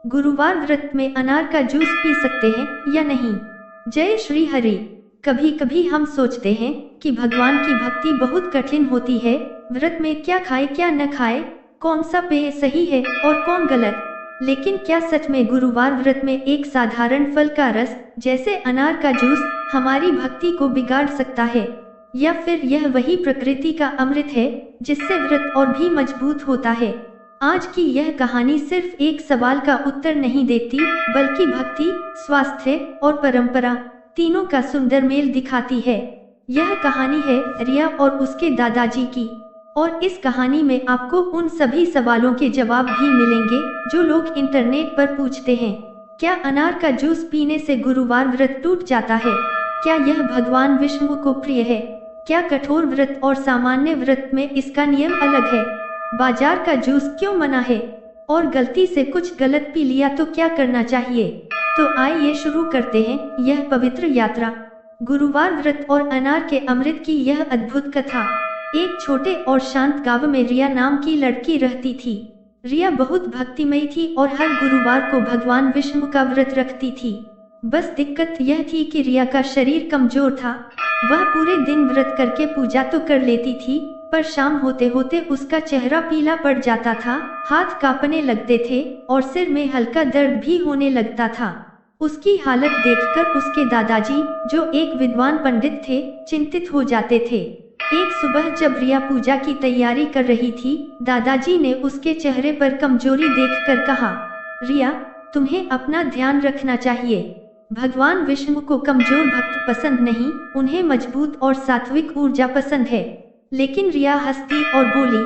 गुरुवार व्रत में अनार का जूस पी सकते हैं या नहीं? जय श्री हरि। कभी कभी हम सोचते हैं कि भगवान की भक्ति बहुत कठिन होती है। व्रत में क्या खाए क्या न खाए, कौन सा पेय सही है और कौन गलत। लेकिन क्या सच में गुरुवार व्रत में एक साधारण फल का रस जैसे अनार का जूस हमारी भक्ति को बिगाड़ सकता है, या फिर यह वही प्रकृति का अमृत है जिससे व्रत और भी मजबूत होता है? आज की यह कहानी सिर्फ एक सवाल का उत्तर नहीं देती, बल्कि भक्ति, स्वास्थ्य और परंपरा तीनों का सुंदर मेल दिखाती है। यह कहानी है रिया और उसके दादाजी की, और इस कहानी में आपको उन सभी सवालों के जवाब भी मिलेंगे जो लोग इंटरनेट पर पूछते हैं। क्या अनार का जूस पीने से गुरुवार व्रत टूट जाता है? क्या यह भगवान विष्णु को प्रिय है? क्या कठोर व्रत और सामान्य व्रत में इसका नियम अलग है? बाजार का जूस क्यों मना है? और गलती से कुछ गलत पी लिया तो क्या करना चाहिए? तो आइए शुरू करते हैं यह पवित्र यात्रा, गुरुवार व्रत और अनार के अमृत की यह अद्भुत कथा। एक छोटे और शांत गांव में रिया नाम की लड़की रहती थी। रिया बहुत भक्तिमयी थी और हर गुरुवार को भगवान विष्णु का व्रत रखती थी। बस दिक्कत यह थी कि रिया का शरीर कमजोर था। वह पूरे दिन व्रत करके पूजा तो कर लेती थी, पर शाम होते होते उसका चेहरा पीला पड़ जाता था, हाथ कांपने लगते थे और सिर में हल्का दर्द भी होने लगता था। उसकी हालत देखकर उसके दादाजी, जो एक विद्वान पंडित थे, चिंतित हो जाते थे। एक सुबह जब रिया पूजा की तैयारी कर रही थी, दादाजी ने उसके चेहरे पर कमजोरी देखकर कहा, रिया, तुम्हें अपना ध्यान रखना चाहिए। भगवान विष्णु को कमजोर भक्त पसंद नहीं, उन्हें मजबूत और सात्विक ऊर्जा पसंद है। लेकिन रिया हंसती और बोली,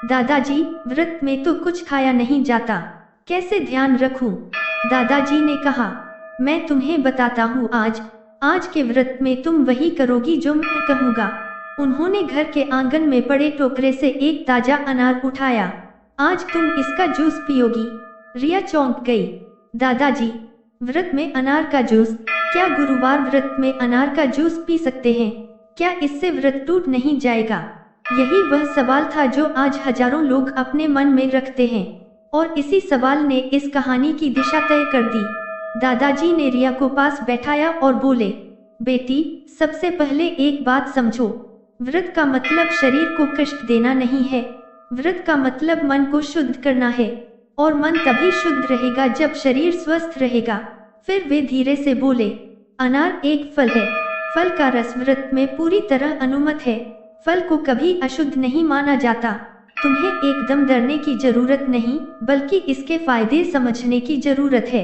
दादाजी, व्रत में तो कुछ खाया नहीं जाता, कैसे ध्यान रखूं? दादाजी ने कहा, मैं तुम्हें बताता हूँ, आज के व्रत में तुम वही करोगी जो मैं कहूँगा। उन्होंने घर के आंगन में पड़े टोकरे से एक ताजा अनार उठाया। आज तुम इसका जूस पियोगी। रिया चौंक गई। दादाजी, व्रत में अनार का जूस? क्या गुरुवार व्रत में अनार का जूस पी सकते हैं? क्या इससे व्रत टूट नहीं जाएगा? यही वह सवाल था जो आज हजारों लोग अपने मन में रखते हैं, और इसी सवाल ने इस कहानी की दिशा तय कर दी। दादाजी ने रिया को पास बैठाया और बोले, बेटी, सबसे पहले एक बात समझो, व्रत का मतलब शरीर को कष्ट देना नहीं है। व्रत का मतलब मन को शुद्ध करना है, और मन तभी शुद्ध रहेगा जब शरीर स्वस्थ रहेगा। फिर वे धीरे से बोले, अनार एक फल है, फल का रस व्रत में पूरी तरह अनुमत है। फल को कभी अशुद्ध नहीं माना जाता। तुम्हें एकदम डरने की जरूरत नहीं, बल्कि इसके फायदे समझने की जरूरत है।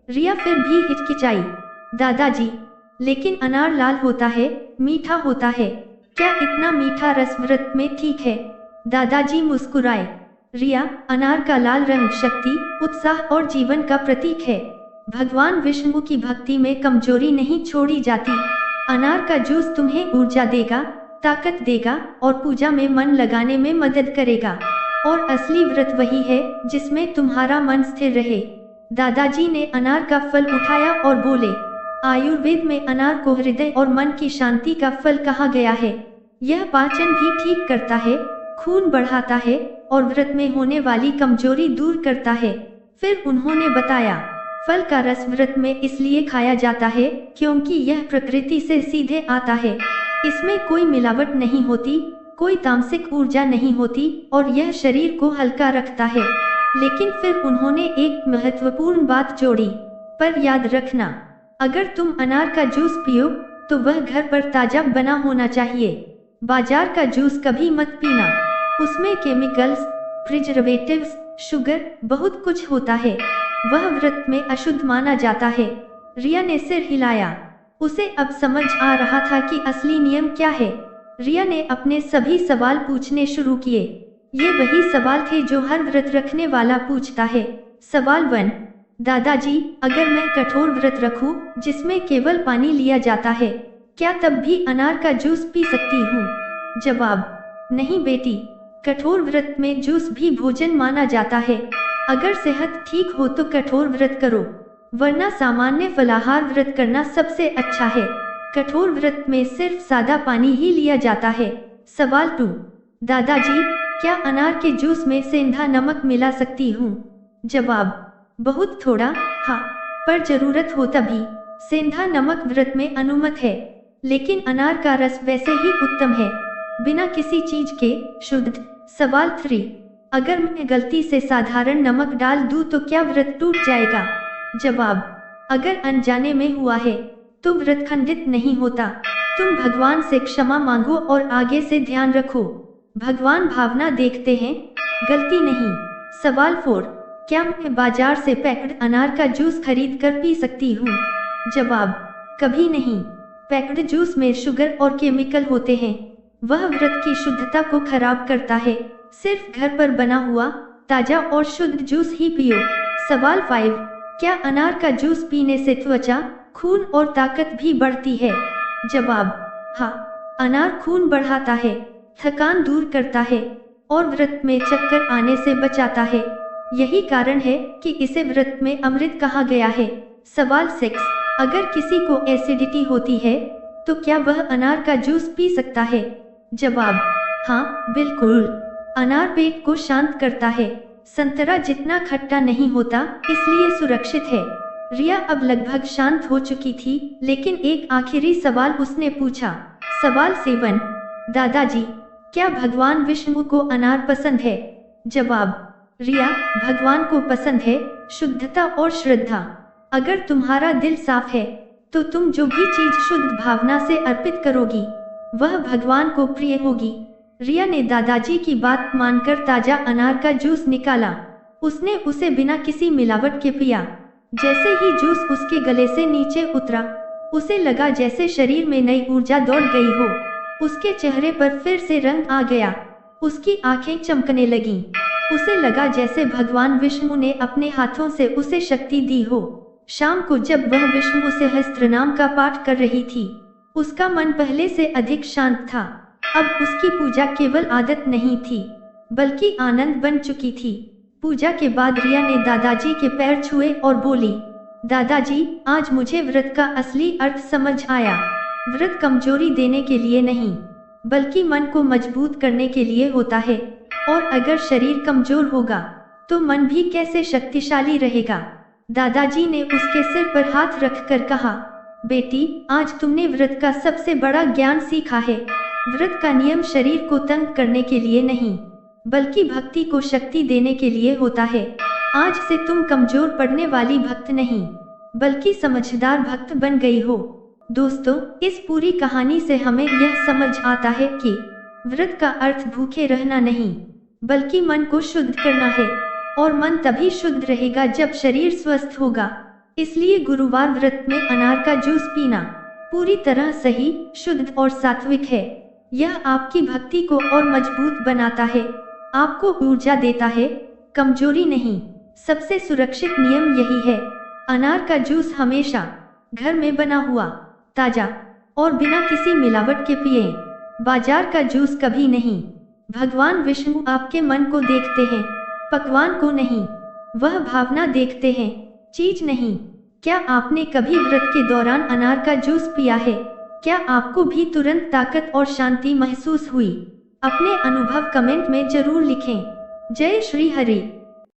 रिया फिर भी हिचकिचाई, दादाजी, लेकिन अनार लाल होता है, मीठा होता है, क्या इतना मीठा रस व्रत में ठीक है? दादाजी मुस्कुराए, रिया, अनार का लाल रंग शक्ति, उत्साह और जीवन का प्रतीक है। भगवान विष्णु की भक्ति में कमजोरी नहीं छोड़ी जाती। अनार का जूस तुम्हें ऊर्जा देगा, ताकत देगा और पूजा में मन लगाने में मदद करेगा। और असली व्रत वही है जिसमें तुम्हारा मन स्थिर रहे। दादाजी ने अनार का फल उठाया और बोले, आयुर्वेद में अनार को हृदय और मन की शांति का फल कहा गया है। यह पाचन भी ठीक करता है, खून बढ़ाता है और व्रत में होने वाली कमजोरी दूर करता है। फिर उन्होंने बताया, फल का रस व्रत में इसलिए खाया जाता है क्योंकि यह प्रकृति से सीधे आता है। इसमें कोई मिलावट नहीं होती, कोई तामसिक ऊर्जा नहीं होती और यह शरीर को हल्का रखता है। लेकिन फिर उन्होंने एक महत्वपूर्ण बात जोड़ी, पर याद रखना, अगर तुम अनार का जूस पियो तो वह घर पर ताजा बना होना चाहिए। बाजार का जूस कभी मत पीना, उसमें केमिकल्स, प्रिजर्वेटिव्स, शुगर, बहुत कुछ होता है। वह व्रत में अशुद्ध माना जाता है। रिया ने सिर हिलाया। उसे अब समझ आ रहा था कि असली नियम क्या है। रिया ने अपने सभी सवाल पूछने शुरू किए। ये वही सवाल थे जो हर व्रत रखने वाला पूछता है। सवाल 1, दादाजी, अगर मैं कठोर व्रत रखूं जिसमें केवल पानी लिया जाता है, क्या तब भी अनार का जूस पी सकती हूँ? जवाब, नहीं बेटी, कठोर व्रत में जूस भी भोजन माना जाता है। अगर सेहत ठीक हो तो कठोर व्रत करो, वरना सामान्य फलाहार व्रत करना सबसे अच्छा है। कठोर व्रत में सिर्फ सादा पानी ही लिया जाता है। सवाल 2, दादाजी, क्या अनार के जूस में सेंधा नमक मिला सकती हूँ? जवाब, बहुत थोड़ा, हाँ, पर जरूरत हो तभी। सेंधा नमक व्रत में अनुमत है, लेकिन अनार का रस वैसे ही उत्तम है, बिना किसी चीज के, शुद्ध। सवाल 3, अगर मैं गलती से साधारण नमक डाल दूं तो क्या व्रत टूट जाएगा? जवाब, अगर अनजाने में हुआ है तो व्रत खंडित नहीं होता। तुम भगवान से क्षमा मांगो और आगे से ध्यान रखो। भगवान भावना देखते हैं, गलती नहीं। सवाल 4, क्या मैं बाजार से पैक्ड अनार का जूस खरीद कर पी सकती हूँ? जवाब, कभी नहीं। पैक्ड जूस में शुगर और केमिकल होते हैं, वह व्रत की शुद्धता को खराब करता है। सिर्फ घर पर बना हुआ ताजा और शुद्ध जूस ही पियो। सवाल 5, क्या अनार का जूस पीने से त्वचा, खून और ताकत भी बढ़ती है? जवाब, हाँ, अनार खून बढ़ाता है, थकान दूर करता है और व्रत में चक्कर आने से बचाता है। यही कारण है कि इसे व्रत में अमृत कहा गया है। सवाल 6, अगर किसी को एसिडिटी होती है तो क्या वह अनार का जूस पी सकता है? जवाब, हाँ, बिल्कुल। अनार पेट को शांत करता है, संतरा जितना खट्टा नहीं होता, इसलिए सुरक्षित है। रिया अब लगभग शांत हो चुकी थी, लेकिन एक आखिरी सवाल उसने पूछा। सवाल 7, दादाजी, क्या भगवान विष्णु को अनार पसंद है? जवाब, रिया, भगवान को पसंद है शुद्धता और श्रद्धा। अगर तुम्हारा दिल साफ है तो तुम जो भी चीज शुद्ध भावना से अर्पित करोगी वह भगवान को प्रिय होगी। रिया ने दादाजी की बात मानकर ताजा अनार का जूस निकाला। उसने उसे बिना किसी मिलावट के पिया। जैसे ही जूस उसके गले से नीचे उतरा, उसे लगा जैसे शरीर में नई ऊर्जा दौड़ गई हो। उसके चेहरे पर फिर से रंग आ गया, उसकी आंखें चमकने लगीं। उसे लगा जैसे भगवान विष्णु ने अपने हाथों से उसे शक्ति दी हो। शाम को जब वह विष्णु सहस्त्रनाम का पाठ कर रही थी, उसका मन पहले से अधिक शांत था। अब उसकी पूजा केवल आदत नहीं थी, बल्कि आनंद बन चुकी थी। पूजा के बाद रिया ने दादाजी के पैर छुए और बोली, दादाजी, आज मुझे व्रत का असली अर्थ समझ आया। व्रत कमजोरी देने के लिए नहीं, बल्कि मन को मजबूत करने के लिए होता है। और अगर शरीर कमजोर होगा तो मन भी कैसे शक्तिशाली रहेगा। दादाजी ने उसके सिर पर हाथ रखकर कहा, बेटी, आज तुमने व्रत का सबसे बड़ा ज्ञान सीखा है। व्रत का नियम शरीर को तंग करने के लिए नहीं, बल्कि भक्ति को शक्ति देने के लिए होता है। आज से तुम कमजोर पड़ने वाली भक्त नहीं, बल्कि समझदार भक्त बन गई हो। दोस्तों, इस पूरी कहानी से हमें यह समझ आता है कि व्रत का अर्थ भूखे रहना नहीं, बल्कि मन को शुद्ध करना है। और मन तभी शुद्ध रहेगा जब शरीर स्वस्थ होगा। इसलिए गुरुवार व्रत में अनार का जूस पीना पूरी तरह सही, शुद्ध और सात्विक है। यह आपकी भक्ति को और मजबूत बनाता है, आपको ऊर्जा देता है, कमजोरी नहीं। सबसे सुरक्षित नियम यही है। अनार का जूस हमेशा घर में बना हुआ, ताजा और बिना किसी मिलावट के पिए। बाजार का जूस कभी नहीं। भगवान विष्णु आपके मन को देखते हैं, पकवान को नहीं। वह भावना देखते हैं, चीज नहीं। क्या आपने कभी व्रत के दौरान अनार का जूस पिया है? क्या आपको भी तुरंत ताकत और शांति महसूस हुई? अपने अनुभव कमेंट में जरूर लिखें। जय श्री हरि।